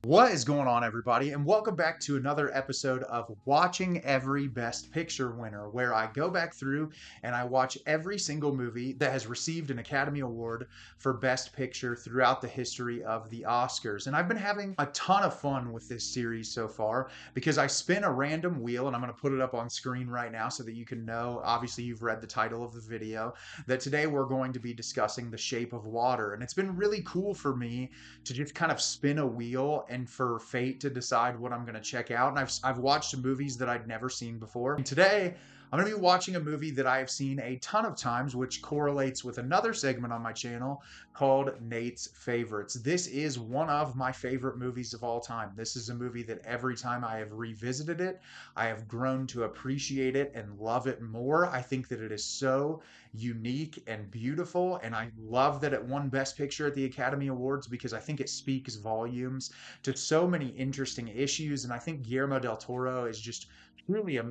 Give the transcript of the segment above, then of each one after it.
What is going on, everybody? And welcome back to another episode of Watching Every Best Picture Winner, where I go back through and I watch every single movie that has received an Academy Award for Best Picture throughout the history of the Oscars. And I've been having a ton of fun with this series so far because I spin a random wheel, and I'm going to put it up on screen right now so that you can know. Obviously, you've read the title of the video, that today we're going to be discussing The Shape of Water. And it's been really cool for me to just kind of spin a wheel and for fate to decide what I'm going to check out. And I've watched movies that I'd never seen before. And today, I'm going to be watching a movie that I have seen a ton of times, which correlates with another segment on my channel called Nate's Favorites. This is one of my favorite movies of all time. This is a movie that every time I have revisited it, I have grown to appreciate it and love it more. I think that it is so unique and beautiful, and I love that it won Best Picture at the Academy Awards because I think it speaks volumes to so many interesting issues. And I think Guillermo del Toro is just really a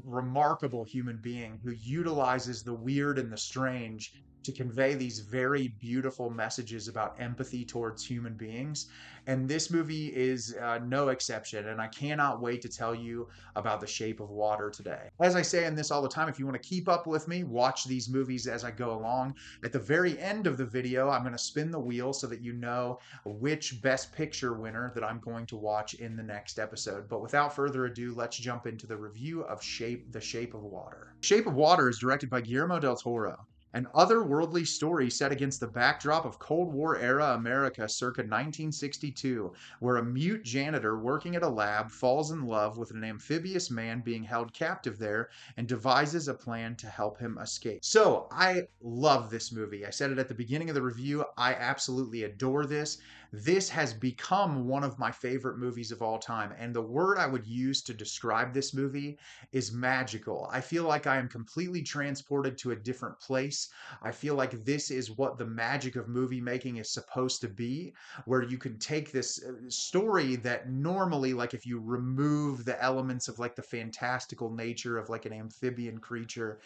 remarkable human being who utilizes the weird and the strange to convey these very beautiful messages about empathy towards human beings. And this movie is no exception. And I cannot wait to tell you about The Shape of Water today. As I say in this all the time, if you want to keep up with me, watch these movies as I go along. At the very end of the video, I'm going to spin the wheel so that you know which Best Picture winner that I'm going to watch in the next episode. But without further ado, let's jump into the review of The Shape of Water. Shape of Water is directed by Guillermo del Toro, an otherworldly story set against the backdrop of Cold War era America circa 1962, where a mute janitor working at a lab falls in love with an amphibious man being held captive there and devises a plan to help him escape. So, I love this movie. I said it at the beginning of the review. I absolutely adore this. This has become one of my favorite movies of all time, and the word I would use to describe this movie is magical. I feel like I am completely transported to a different place. I feel like this is what the magic of movie making is supposed to be, where you can take this story that normally, like if you remove the elements of like the fantastical nature of like an amphibian creature,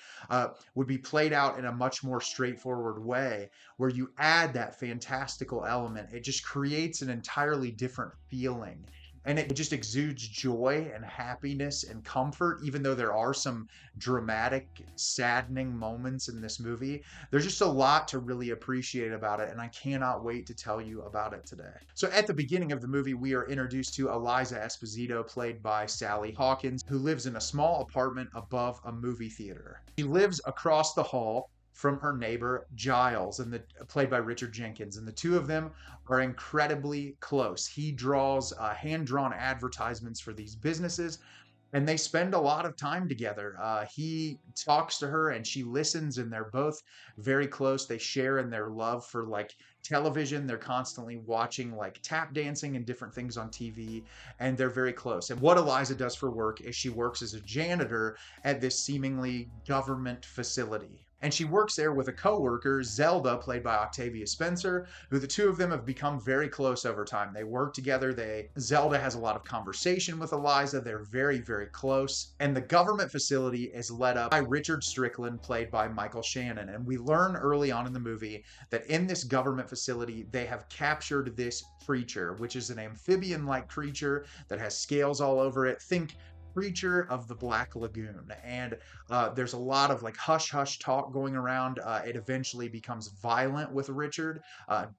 would be played out in a much more straightforward way, where you add that fantastical element. It just creates an entirely different feeling, and it just exudes joy and happiness and comfort. Even though there are some dramatic, saddening moments in this movie, there's just a lot to really appreciate about it, and I cannot wait to tell you about it today. So at the beginning of the movie, we are introduced to Eliza Esposito, played by Sally Hawkins, who lives in a small apartment above a movie theater. She lives across the hall from her neighbor Giles, played by Richard Jenkins, and the two of them are incredibly close. He draws hand-drawn advertisements for these businesses, and they spend a lot of time together. He talks to her and she listens, and they're both very close. They share in their love for like television. They're constantly watching like tap dancing and different things on TV, and they're very close. And what Eliza does for work is she works as a janitor at this seemingly government facility. And she works there with a coworker, Zelda, played by Octavia Spencer, who the two of them have become very close over time. They work together. Zelda has a lot of conversation with Eliza. They're very, very close. And the government facility is led up by Richard Strickland, played by Michael Shannon. And we learn early on in the movie that in this government facility, they have captured this creature, which is an amphibian-like creature that has scales all over it. Think creature of the Black Lagoon. And there's a lot of like hush hush talk going around. It eventually becomes violent with Richard,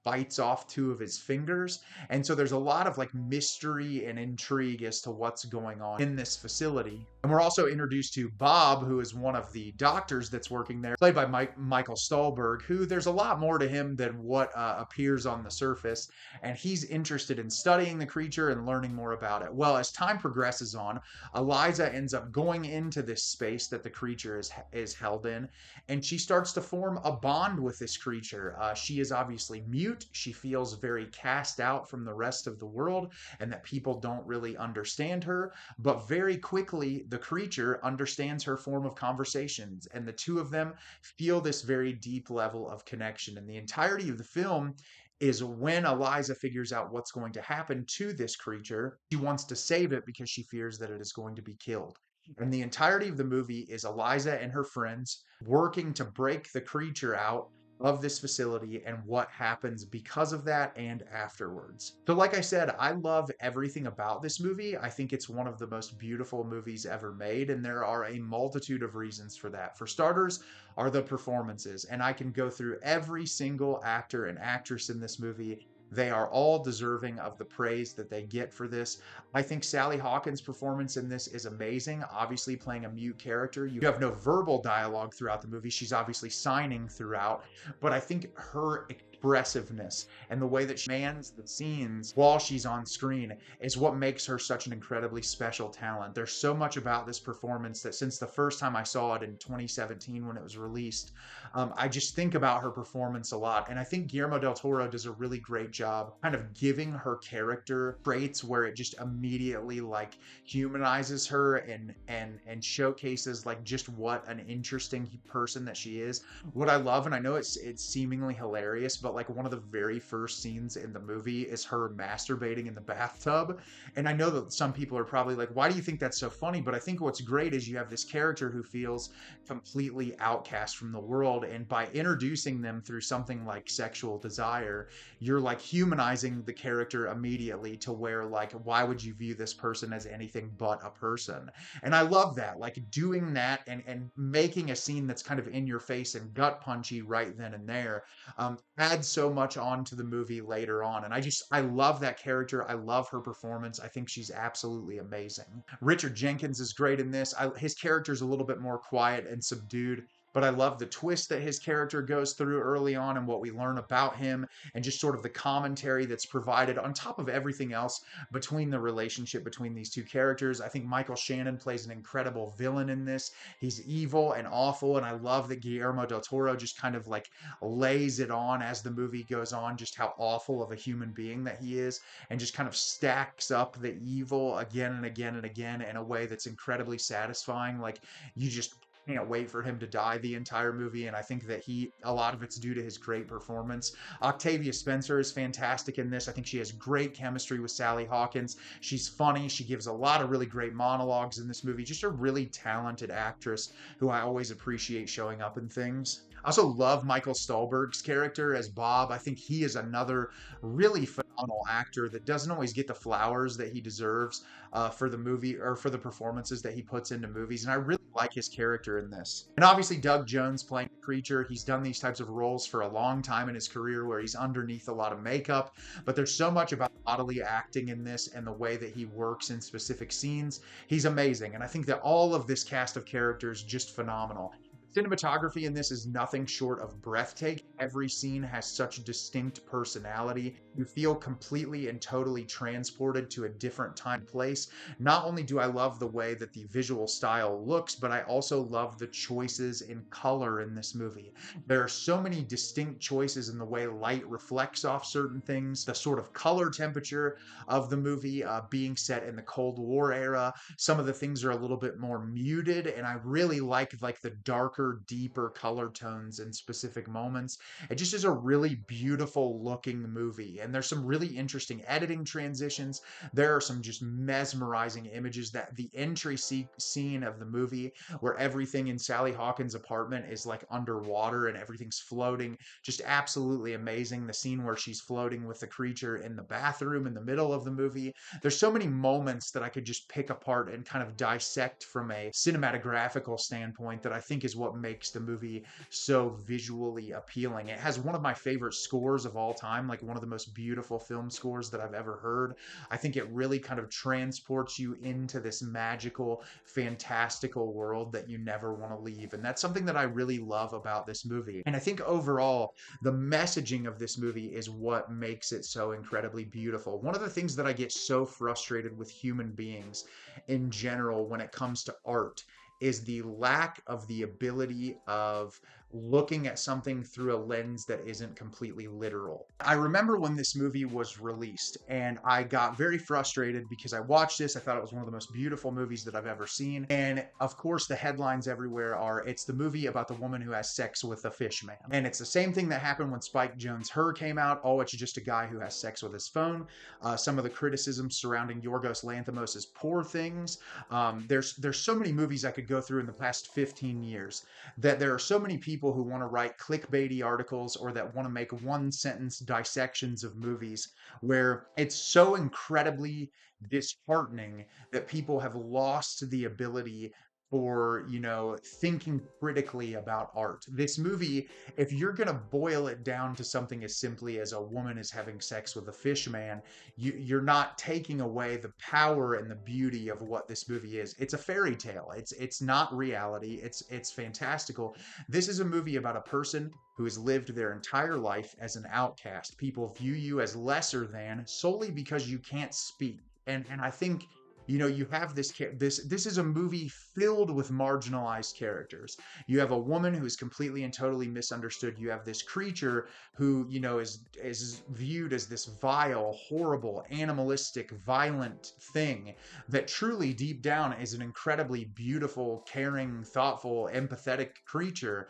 bites off two of his fingers. And so there's a lot of like mystery and intrigue as to what's going on in this facility. And we're also introduced to Bob, who is one of the doctors that's working there, played by Michael Stuhlbarg, who there's a lot more to him than what appears on the surface. And he's interested in studying the creature and learning more about it. Well, as time progresses on, Eliza ends up going into this space that the creature is held in, and she starts to form a bond with this creature. She is obviously mute. She feels very cast out from the rest of the world, and that people don't really understand her. But very quickly, the creature understands her form of conversations, and the two of them feel this very deep level of connection. And the entirety of the film is when Eliza figures out what's going to happen to this creature. She wants to save it because she fears that it is going to be killed. And the entirety of the movie is Eliza and her friends working to break the creature out of this facility and what happens because of that and afterwards. So, like I said, I love everything about this movie. I think it's one of the most beautiful movies ever made, and there are a multitude of reasons for that. For starters, are the performances, and I can go through every single actor and actress in this movie. They are all deserving of the praise that they get for this. I think Sally Hawkins' performance in this is amazing. Obviously, playing a mute character, you have no verbal dialogue throughout the movie. She's obviously signing throughout, but I think her expressiveness and the way that she mans the scenes while she's on screen is what makes her such an incredibly special talent. There's so much about this performance that since the first time I saw it in 2017 when it was released, I just think about her performance a lot. And I think Guillermo del Toro does a really great job kind of giving her character traits where it just immediately like humanizes her and showcases like just what an interesting person that she is. What I love, and I know it's seemingly hilarious, but like one of the very first scenes in the movie is her masturbating in the bathtub. And I know that some people are probably like, why do you think that's so funny? But I think what's great is you have this character who feels completely outcast from the world, and by introducing them through something like sexual desire, you're like humanizing the character immediately to where like, why would you view this person as anything but a person? And I love that, like doing that and making a scene that's kind of in your face and gut punchy right then and there, adds so much on to the movie later on. And I love that character. I love her performance. I think she's absolutely amazing. Richard Jenkins is great in this. His character's a little bit more quiet and subdued, but I love the twist that his character goes through early on and what we learn about him, and just sort of the commentary that's provided on top of everything else between the relationship between these two characters. I think Michael Shannon plays an incredible villain in this. He's evil and awful, and I love that Guillermo del Toro just kind of like lays it on as the movie goes on, just how awful of a human being that he is, and just kind of stacks up the evil again and again and again in a way that's incredibly satisfying. Like, you just can't wait for him to die the entire movie, and I think that a lot of it's due to his great performance. Octavia Spencer is fantastic in this. I think she has great chemistry with Sally Hawkins. She's funny. She gives a lot of really great monologues in this movie. Just a really talented actress who I always appreciate showing up in things. I also love Michael Stuhlbarg's character as Bob. I think he is another really phenomenal actor that doesn't always get the flowers that he deserves for the movie or for the performances that he puts into movies. And I really like his character in this. And obviously, Doug Jones playing the creature. He's done these types of roles for a long time in his career where he's underneath a lot of makeup. But there's so much about bodily acting in this and the way that he works in specific scenes. He's amazing. And I think that all of this cast of characters just phenomenal. Cinematography in this is nothing short of breathtaking. Every scene has such distinct personality. You feel completely and totally transported to a different time and place. Not only do I love the way that the visual style looks, but I also love the choices in color in this movie. There are so many distinct choices in the way light reflects off certain things, the sort of color temperature of the movie being set in the Cold War era. Some of the things are a little bit more muted, and I really like the darker, deeper color tones in specific moments. It just is a really beautiful looking movie, and there's some really interesting editing transitions. There are some just mesmerizing images. That the entry scene of the movie where everything in Sally Hawkins' apartment is like underwater and everything's floating, just absolutely amazing. The scene where she's floating with the creature in the bathroom in the middle of the movie. There's so many moments that I could just pick apart and kind of dissect from a cinematographical standpoint that I think is what makes the movie so visually appealing. It has one of my favorite scores of all time, like one of the most beautiful film scores that I've ever heard. I think it really kind of transports you into this magical, fantastical world that you never want to leave. And that's something that I really love about this movie. And I think overall, the messaging of this movie is what makes it so incredibly beautiful. One of the things that I get so frustrated with human beings in general when it comes to art is the lack of the ability of looking at something through a lens that isn't completely literal. I remember when this movie was released, and I got very frustrated because I watched this. I thought it was one of the most beautiful movies that I've ever seen. And of course, the headlines everywhere are, it's the movie about the woman who has sex with a fish man. And it's the same thing that happened when Spike Jonze' Her came out. Oh, it's just a guy who has sex with his phone. Some of the criticisms surrounding Yorgos Lanthimos' Poor Things. There's so many movies I could go through in the past 15 years that there are so many people people who want to write clickbaity articles or that want to make one sentence dissections of movies, where it's so incredibly disheartening that people have lost the ability for, thinking critically about art. This movie, if you're going to boil it down to something as simply as a woman is having sex with a fish man, you're not taking away the power and the beauty of what this movie is. It's a fairy tale. It's not reality. It's fantastical. This is a movie about a person who has lived their entire life as an outcast. People view you as lesser than solely because you can't speak. And I think, you have this is a movie filled with marginalized characters. You have a woman who is completely and totally misunderstood. You have this creature who, is viewed as this vile, horrible, animalistic, violent thing that truly deep down is an incredibly beautiful, caring, thoughtful, empathetic creature.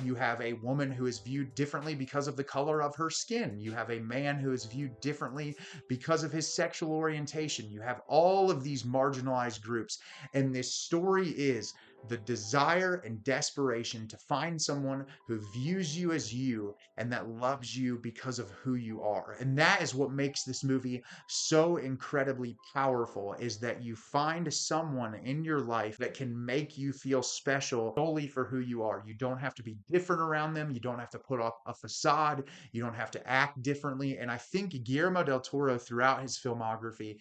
You have a woman who is viewed differently because of the color of her skin. You have a man who is viewed differently because of his sexual orientation. You have all of these marginalized groups. And this story is the desire and desperation to find someone who views you as you and that loves you because of who you are. And that is what makes this movie so incredibly powerful, is that you find someone in your life that can make you feel special solely for who you are. You don't have to be different around them. You don't have to put up a facade. You don't have to act differently. And I think Guillermo del Toro, throughout his filmography,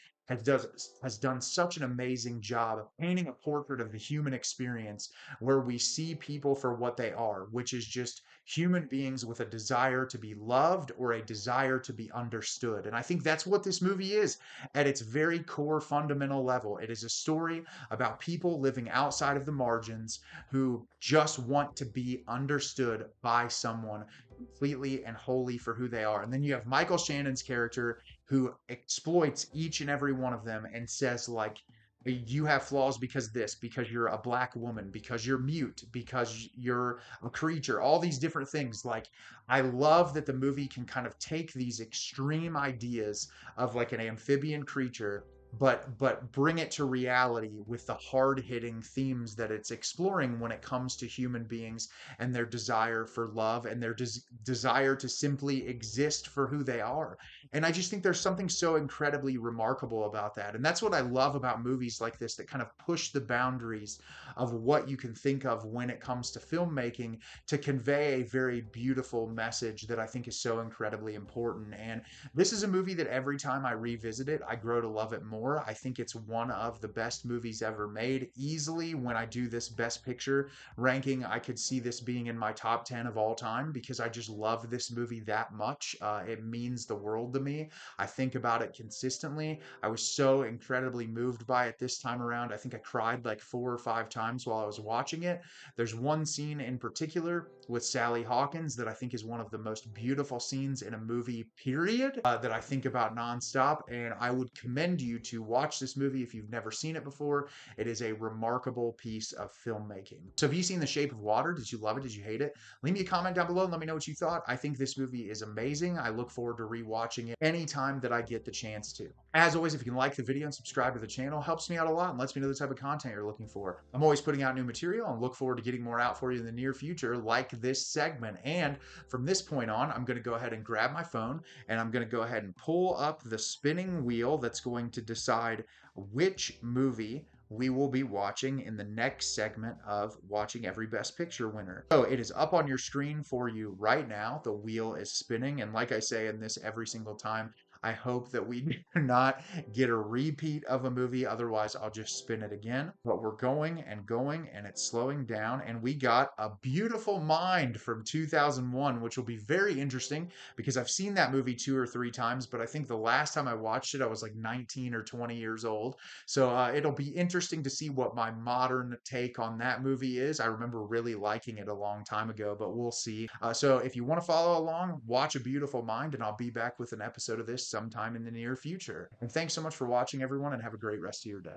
has done such an amazing job of painting a portrait of the human experience, where we see people for what they are, which is just human beings with a desire to be loved or a desire to be understood. And I think that's what this movie is at its very core fundamental level. It is a story about people living outside of the margins who just want to be understood by someone completely and wholly for who they are. And then you have Michael Shannon's character, who exploits each and every one of them and says, like, you have flaws because this, because you're a black woman, because you're mute, because you're a creature, all these different things. Like, I love that the movie can kind of take these extreme ideas of like an amphibian creature, but bring it to reality with the hard-hitting themes that it's exploring when it comes to human beings and their desire for love and their desire to simply exist for who they are. And I just think there's something so incredibly remarkable about that. And that's what I love about movies like this, that kind of push the boundaries of what you can think of when it comes to filmmaking, to convey a very beautiful message that I think is so incredibly important. And this is a movie that every time I revisit it, I grow to love it more. I think it's one of the best movies ever made. Easily, when I do this Best Picture ranking, I could see this being in my top 10 of all time, because I just love this movie that much. It means the world to me. I think about it consistently. I was so incredibly moved by it this time around. I think I cried like 4 or 5 times while I was watching it. There's one scene in particular with Sally Hawkins that I think is one of the most beautiful scenes in a movie, period, that I think about nonstop. And I would commend you to watch this movie if you've never seen it before. It is a remarkable piece of filmmaking. So have you seen The Shape of Water? Did you love it? Did you hate it? Leave me a comment down below and let me know what you thought. I think this movie is amazing. I look forward to rewatching it anytime that I get the chance to. As always, if you can like the video and subscribe to the channel, helps me out a lot and lets me know the type of content you're looking for. I'm always putting out new material and look forward to getting more out for you in the near future, like this segment. And from this point on, I'm going to go ahead and grab my phone and I'm going to go ahead and pull up the spinning wheel that's going to decide which movie we will be watching in the next segment of Watching Every Best Picture winner. So it is up on your screen for you right now. The wheel is spinning. And like I say in this every single time, I hope that we do not get a repeat of a movie. Otherwise, I'll just spin it again. But we're going and it's slowing down. And we got A Beautiful Mind from 2001, which will be very interesting because I've seen that movie 2 or 3 times. But I think the last time I watched it, I was like 19 or 20 years old. So it'll be interesting to see what my modern take on that movie is. I remember really liking it a long time ago, but we'll see. So if you want to follow along, watch A Beautiful Mind, and I'll be back with an episode of this sometime in the near future. And thanks so much for watching, everyone, and have a great rest of your day.